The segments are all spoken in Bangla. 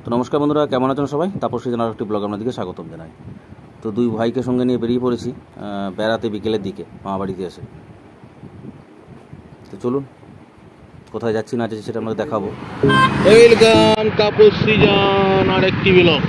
তো নমস্কার বন্ধুরা, কেমন আছেন সবাই? তাপসী জানার একটি ব্লগ আপনাদেরকে স্বাগতম জানাই। তো দুই ভাইকে সঙ্গে নিয়ে বেরিয়ে পড়েছি বেড়াতে বিকেলের দিকে মামা বাড়িতে এসে। তো চলুন কোথায় যাচ্ছি না যাচ্ছি সেটা আমরা দেখাবো। ওয়েলকাম তাপসী জান আরেকটি ব্লগ।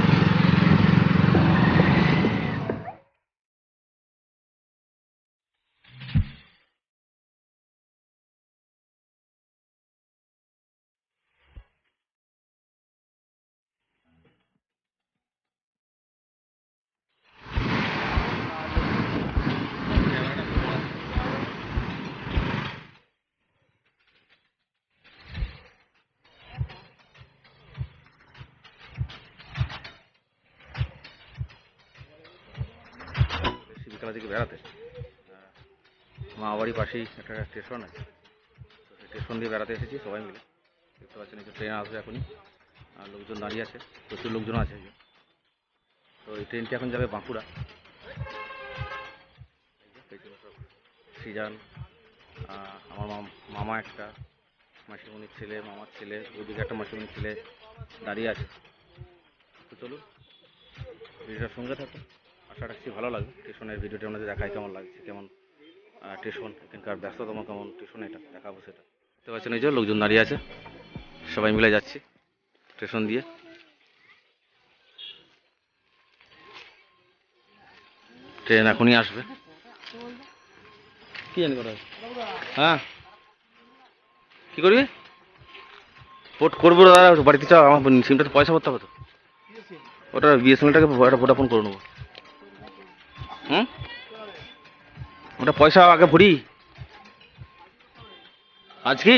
বিকেলের দিকে বেড়াতে মামা বাড়ির পাশেই একটা স্টেশন আছে, তো সেই স্টেশন দিয়ে বেড়াতে এসেছি সবাই মিলে। দেখতে পাচ্ছেন এই যে ট্রেন আসবে এখনই, আর লোকজন দাঁড়িয়ে আছে, প্রচুর লোকজন আছে। তো এই ট্রেনটি এখন যাবে বাঁকুড়া। সিজান, আমার মামা একটা, মাসিমণির ছেলে, মামার ছেলে, ওইদিকে একটা মাসিমণির ছেলে দাঁড়িয়ে আছে। তো চলুন ভিডিওটার সঙ্গে থাকুন, আশা রাখছি ভালো লাগবে। স্টেশনের ভিডিওটা আপনাদের দেখায় কেমন লাগছে, কেমন স্টেশন, এখানকার ব্যস্ততম কেমন স্টেশন, এটা দেখাবো সেটা। দেখতে পাচ্ছেন এই যে লোকজন দাঁড়িয়ে আছে, সবাই মিলে যাচ্ছি স্টেশন দিয়ে। ট্রেন এখনই আসবে। কি জানি করা, হ্যাঁ কি করবি? পোর্ট করবো দাদা, বাড়িতে চাও, আমার সিমটাতে পয়সা ভরতে হবে তো। ওটা বিএসএনএলটাকে ভোডাফোন করে নেবো। ওটা পয়সা আগে ভরি। আজ কি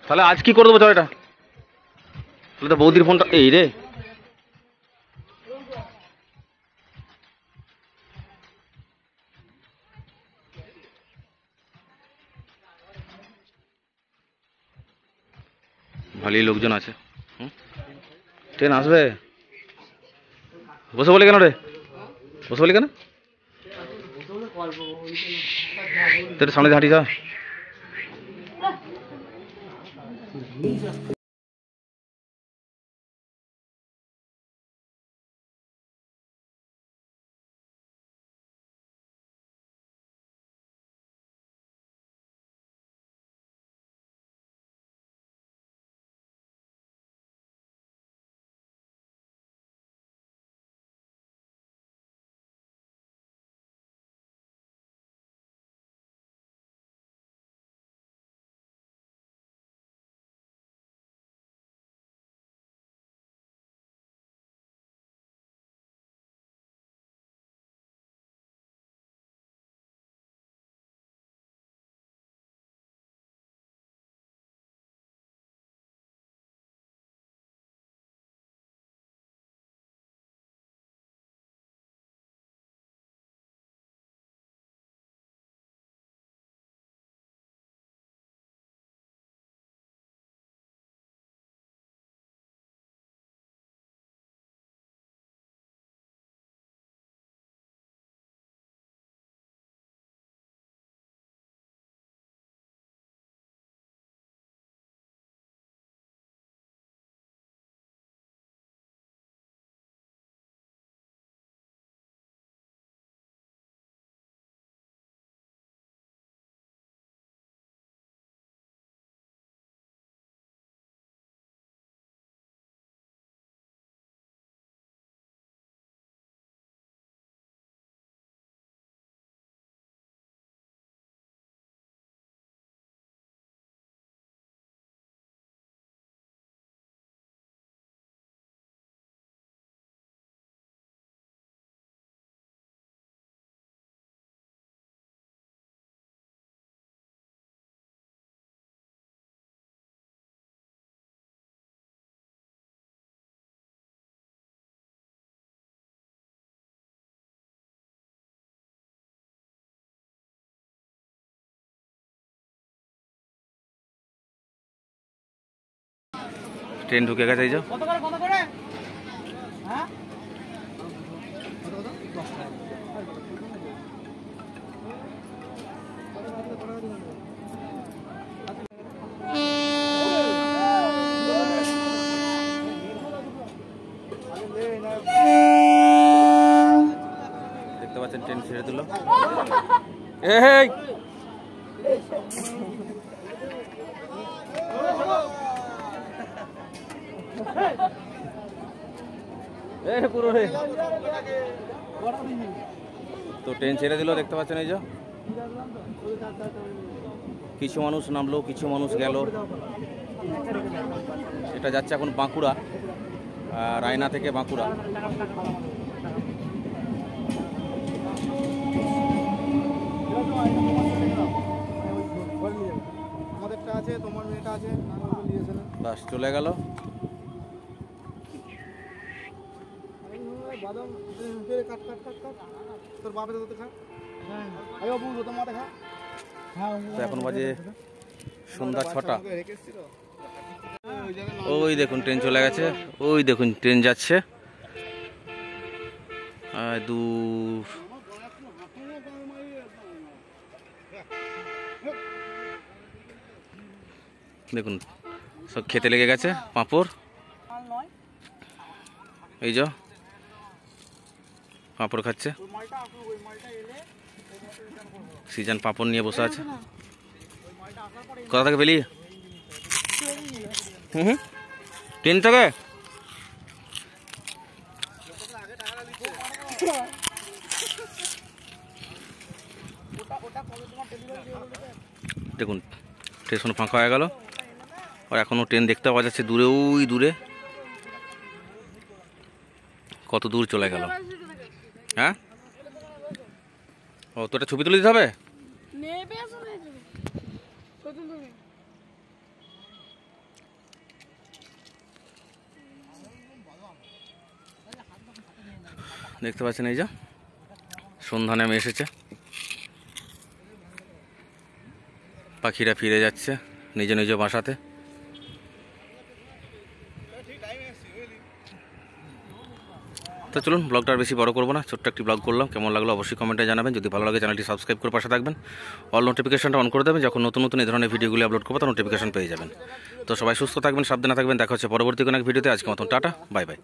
তাহলে আজ কি করে দেবো, চল এটা তাহলে তো বৌদির ফোনটা এই রে। ভালোই লোকজন আছে। ট্রেন আসবে, বসে বলি কেন রে, বসে বলি কেন? তোর সামনে হাঁটি যা। ট্রেন ঢুকে গেছে, এই যে এই পুরো রে তো ট্রেন ছেড়ে দিল, দেখতে পাচ্ছেন এই যে কিছু মানুষ নামলো, কিছু মানুষ গেল। এটা যাচ্ছে এখন বাঁকুড়া, রায়না থেকে বাঁকুড়া। আমাদেরটা আছে, তোমার মেয়েটা আছে, বাস চলে গেল। বাদাম কাট কাট কাট কাট তোর বাপে তো খা। হ্যাঁ আরে বাবু তো মাথা খা। হ্যাঁ তো এখন বাজে সন্ধ্যা 6টা। ওই দেখুন ট্রেন চলে গেছে, ওই দেখুন ট্রেন যাচ্ছে দূর। দেখুন সব খেতে লেগে গেছে পাঁপড়, এই যে পাঁপড় খাচ্ছে। সিজন পাঁপড় নিয়ে বসে আছে। কোথা থেকে বেরিয়ে ট্রেন থেকে দেখুন স্টেশন ফাঁকা হয়ে গেল। আর এখনো ট্রেন দেখতে পাওয়া যাচ্ছে দূরে, ওই দূরে কত দূর চলে গেল। হ্যাঁ ও তো একটা ছবি তুলে দিতে হবে। দেখতে পাচ্ছেন এই যে সন্ধ্যা নেমে এসেছে, পাখিরা ফিরে যাচ্ছে নিজ নিজ বাসাতে। তো চলুন ব্লগটা আর বেশি বড় করবো না, ছোট্ট একটি ব্লগ করলাম। কেমন লাগলো অবশ্যই কমেন্টে জানাবেন। যদি ভালো লাগে চ্যানেলটি সাবস্ক্রাইব করে পাশে থাকবেন, অল নোটিফিকেশনটা অন করে দেবেন। যখন নতুন নতুন এই ধরনের ভিডিওগুলি আপলোড করবো তার নোটিফিকেশন পেয়ে যাবেন। তো সবাই সুস্থ থাকবেন, সাবধানে থাকবেন। দেখা হচ্ছে পরবর্তী কোনো এক ভিডিওতে। আজকে মতন টাটা, বাই বাই।